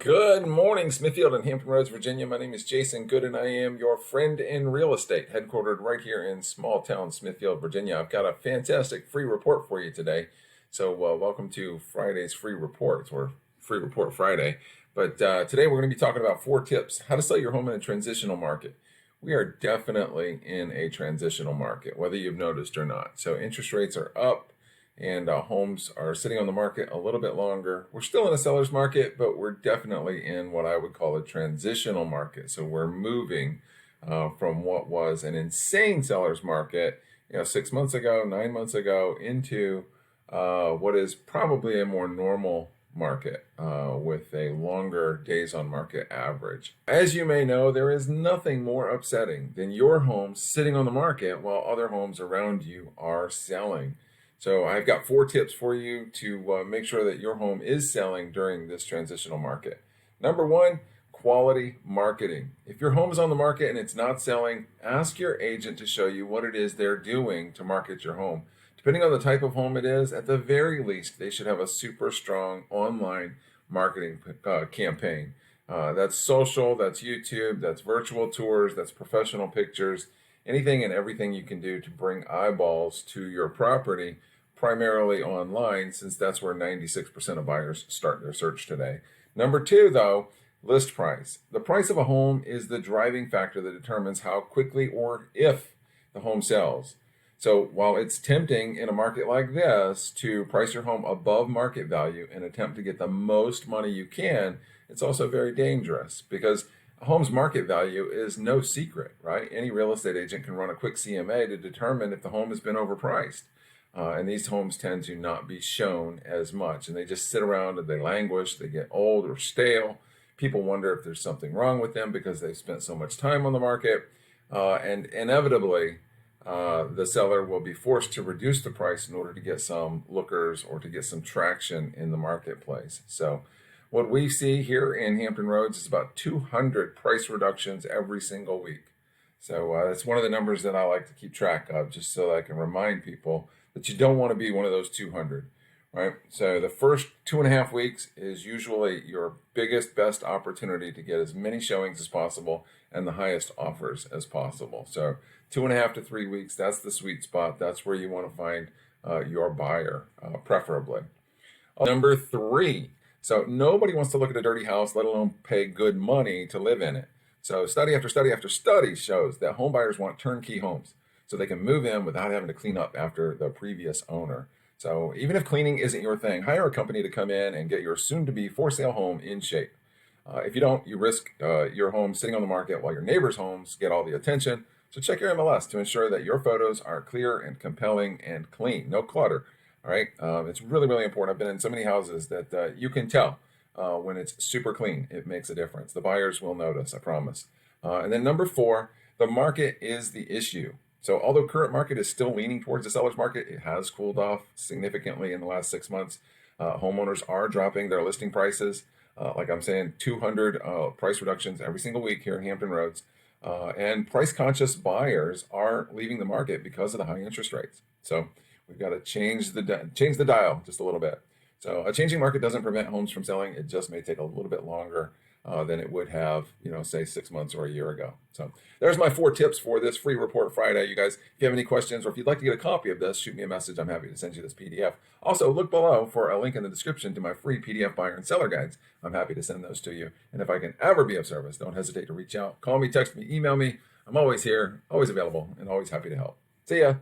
Good morning, Smithfield and Hampton Roads, Virginia. My name is Jason Good, and I am your friend in real estate, headquartered right here in small town Smithfield, Virginia. I've got a fantastic free report for you today. So welcome to Friday's free reports, or Free Report Friday. But today we're going to be talking about 4 tips, how to sell your home in a transitional market. We are definitely in a transitional market, whether you've noticed or not. So interest rates are up, and homes are sitting on the market a little bit longer. We're still in a seller's market, but we're definitely in what I would call a transitional market. So we're moving from what was an insane seller's market, 6 months ago, 9 months ago, into what is probably a more normal market with a longer days on market average. As you may know, there is nothing more upsetting than your home sitting on the market while other homes around you are selling. So I've got 4 tips for you to make sure that your home is selling during this transitional market. Number 1, quality marketing. If your home is on the market and it's not selling, ask your agent to show you what it is they're doing to market your home. Depending on the type of home it is, at the very least, they should have a super strong online marketing campaign. That's social, that's YouTube, that's virtual tours, that's professional pictures, anything and everything you can do to bring eyeballs to your property, primarily online, since that's where 96% of buyers start their search today. Number 2, though, list price. The price of a home is the driving factor that determines how quickly or if the home sells. So while it's tempting in a market like this to price your home above market value and attempt to get the most money you can, it's also very dangerous because a home's market value is no secret, right? Any real estate agent can run a quick CMA to determine if the home has been overpriced. And these homes tend to not be shown as much, and they just sit around and they languish, they get old or stale. People wonder if there's something wrong with them because they've spent so much time on the market, and inevitably the seller will be forced to reduce the price in order to get some lookers or to get some traction in the marketplace. So what we see here in Hampton Roads is about 200 price reductions every single week. So that's one of the numbers that I like to keep track of, just so that I can remind people that you don't want to be one of those 200, right? So the first 2.5 weeks is usually your biggest, best opportunity to get as many showings as possible and the highest offers as possible. So 2.5 to 3 weeks, that's the sweet spot. That's where you want to find your buyer, preferably. Number 3, so nobody wants to look at a dirty house, let alone pay good money to live in it. So study after study after study shows that home buyers want turnkey homes, so they can move in without having to clean up after the previous owner. So even if cleaning isn't your thing, hire a company to come in and get your soon-to-be for-sale home in shape. If you don't, you risk your home sitting on the market while your neighbors' homes get all the attention. So check your MLS to ensure that your photos are clear and compelling and clean, no clutter. All right, it's really, really important. I've been in so many houses that you can tell when it's super clean. It makes a difference. The buyers will notice, I promise. And then number 4, the market is the issue. So although current market is still leaning towards the seller's market, it has cooled off significantly in the last 6 months. Homeowners are dropping their listing prices. Like I'm saying, 200 price reductions every single week here in Hampton Roads. And price-conscious buyers are leaving the market because of the high interest rates. So we've got to change the dial just a little bit. So a changing market doesn't prevent homes from selling. It just may take a little bit longer than it would have, say 6 months or a year ago. So there's my 4 tips for this free report Friday. You guys, if you have any questions or if you'd like to get a copy of this, shoot me a message. I'm happy to send you this PDF. Also, look below for a link in the description to my free PDF buyer and seller guides. I'm happy to send those to you. And if I can ever be of service, don't hesitate to reach out. Call me, text me, email me. I'm always here, always available, and always happy to help. See ya.